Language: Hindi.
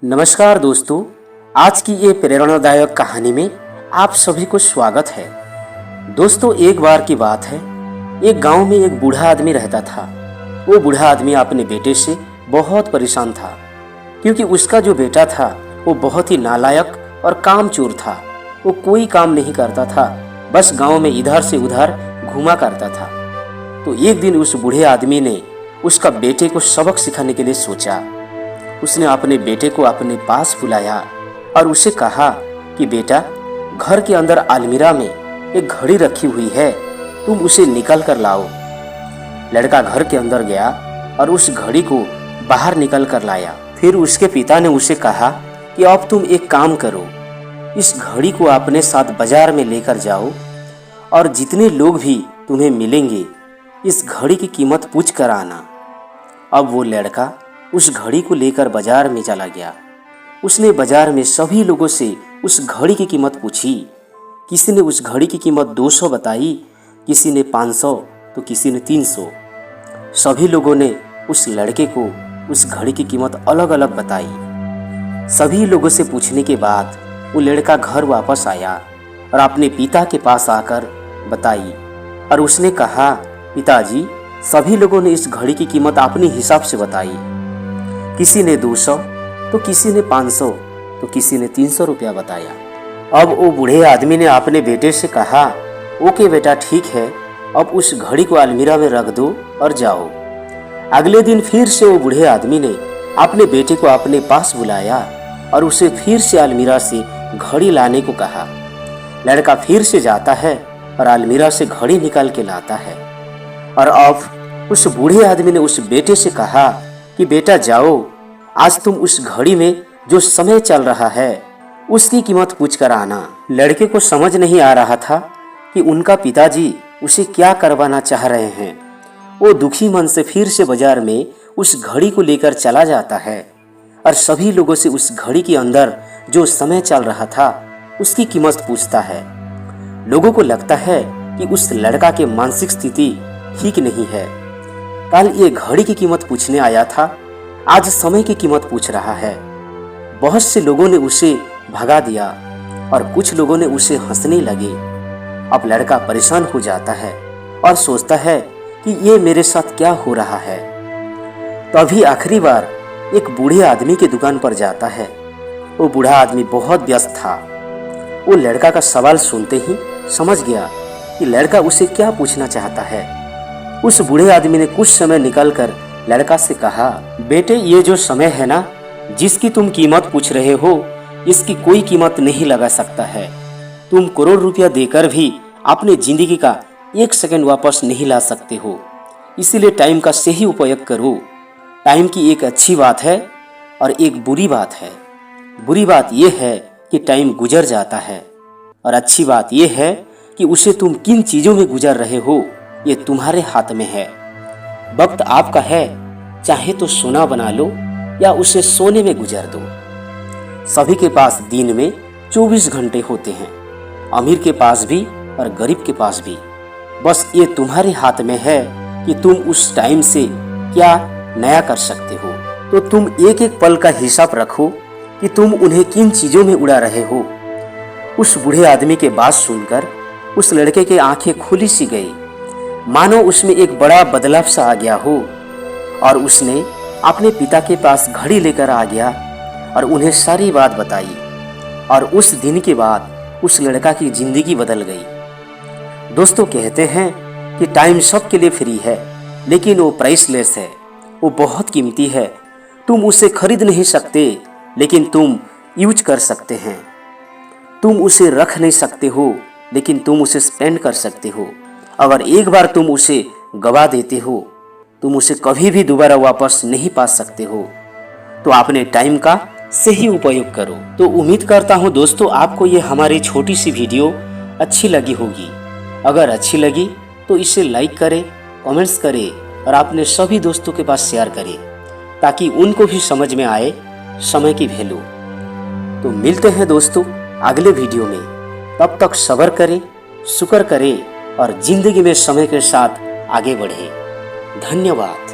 नमस्कार दोस्तों, आज की ये प्रेरणादायक कहानी में आप सभी को स्वागत है। दोस्तों, एक बार की बात है, एक गांव में एक बूढ़ा आदमी रहता था। वो बूढ़ा आदमी अपने बेटे से बहुत परेशान था, क्योंकि उसका जो बेटा था वो बहुत ही नालायक और कामचोर था। वो कोई काम नहीं करता था, बस गांव में इधर से उधर घूमा करता था। तो एक दिन उस बूढ़े आदमी ने उसका बेटे को सबक सिखाने के लिए सोचा। उसने अपने बेटे को अपने पास बुलाया और उसे कहा कि बेटा, घर के अंदर अलमीरा में एक घड़ी रखी हुई है, तुम उसे निकाल कर लाओ। लड़का घर के अंदर गया और उस घड़ी को बाहर निकल कर लाया। फिर उसके पिता ने उसे कहा कि अब तुम एक काम करो, इस घड़ी को अपने साथ बाजार में लेकर जाओ और जितने लोग भी तुम्हें मिलेंगे इस घड़ी की कीमत पूछ कर आना। अब वो लड़का उस घड़ी को लेकर बाजार में चला गया। उसने बाजार में सभी लोगों से उस घड़ी की कीमत पूछी। किसी ने उस घड़ी की कीमत 200 बताई, किसी ने 500 तो किसी ने 300। सभी लोगों ने उस लड़के को उस घड़ी की कीमत अलग अलग बताई। सभी लोगों से पूछने के बाद वो लड़का घर वापस आया और अपने पिता के पास आकर बताई और उसने कहा, पिताजी, सभी लोगों ने इस घड़ी की कीमत अपने हिसाब से बताई। किसी ने 200 तो किसी ने 500 तो किसी ने 300 रुपया बताया। अब वो बूढ़े आदमी ने अपने बेटे से कहा, ओके बेटा, ठीक है, अब उस घड़ी को अलमीरा में रख दो और जाओ। अगले दिन फिर से वो बूढ़े आदमी ने अपने बेटे को अपने पास बुलाया और उसे फिर से अलमीरा से घड़ी लाने को कहा। लड़का फिर से जाता है और अलमीरा से घड़ी निकाल के लाता है। और अब उस बूढ़े आदमी ने उस बेटे से कहा कि बेटा जाओ, आज तुम उस घड़ी में जो समय चल रहा है उसकी कीमत पूछ कर आना। लड़के को समझ नहीं आ रहा था कि उनका पिताजी उसे क्या करवाना चाह रहे हैं। वो दुखी मन से फिर से बाजार में उस घड़ी को लेकर चला जाता है और सभी लोगों से उस घड़ी के अंदर जो समय चल रहा था उसकी कीमत पूछता है। लोगों को लगता है कि उस लड़का के मानसिक स्थिति ठीक नहीं है। कल ये घड़ी की कीमत पूछने आया था, आज समय की कीमत पूछ रहा है। बहुत से लोगों ने उसे भगा दिया और कुछ लोगों ने उसे हंसने लगे। अब लड़का परेशान हो जाता है और सोचता है कि ये मेरे साथ क्या हो रहा है। तभी आखिरी बार एक बूढ़े आदमी की दुकान पर जाता है। वो बूढ़ा आदमी बहुत व्यस्त था। वो लड़का का सवाल सुनते ही समझ गया कि लड़का उसे क्या पूछना चाहता है। उस बूढ़े आदमी ने कुछ समय निकालकर लड़का से कहा, बेटे, ये जो समय है ना, जिसकी तुम कीमत पूछ रहे हो, इसकी कोई कीमत नहीं लगा सकता है। तुम करोड़ रुपया देकर भी अपने जिंदगी का 1 सेकंड वापस नहीं ला सकते हो। इसीलिए टाइम का सही उपयोग करो। टाइम की एक अच्छी बात है और एक बुरी बात है। बुरी बात यह है कि टाइम गुजर जाता है और अच्छी बात यह है कि उसे तुम किन चीजों में गुजर रहे हो ये तुम्हारे हाथ में है। वक्त आपका है, चाहे तो सोना बना लो या उसे सोने में गुजार दो। सभी के पास दिन में 24 घंटे होते हैं, अमीर के पास भी और गरीब के पास भी। बस ये तुम्हारे हाथ में है कि तुम उस टाइम से क्या नया कर सकते हो। तो तुम एक एक पल का हिसाब रखो कि तुम उन्हें किन चीजों में उड़ा रहे हो। उस बूढ़े आदमी के बात सुनकर उस लड़के की आंखें खुली सी गई, मानो उसमें एक बड़ा बदलाव सा आ गया हो। और उसने अपने पिता के पास घड़ी लेकर आ गया और उन्हें सारी बात बताई। और उस दिन के बाद उस लड़का की जिंदगी बदल गई। दोस्तों, कहते हैं कि टाइम सबके लिए फ्री है, लेकिन वो प्राइसलेस है। वो बहुत कीमती है। तुम उसे खरीद नहीं सकते, लेकिन तुम यूज कर सकते हैं। तुम उसे रख नहीं सकते हो, लेकिन तुम उसे स्पेंड कर सकते हो। अगर एक बार तुम उसे गवा देते हो, तुम उसे कभी भी दोबारा वापस नहीं पा सकते हो। तो अपने टाइम का सही उपयोग करो। तो उम्मीद करता हूँ दोस्तों, आपको ये हमारी छोटी सी वीडियो अच्छी लगी होगी। अगर अच्छी लगी तो इसे लाइक करें, कमेंट्स करें और अपने सभी दोस्तों के पास शेयर करें, ताकि उनको भी समझ में आए समय की वैल्यू। तो मिलते हैं दोस्तों अगले वीडियो में। तब तक सब्र करें, शुक्र करें और जिंदगी में समय के साथ आगे बढ़े। धन्यवाद।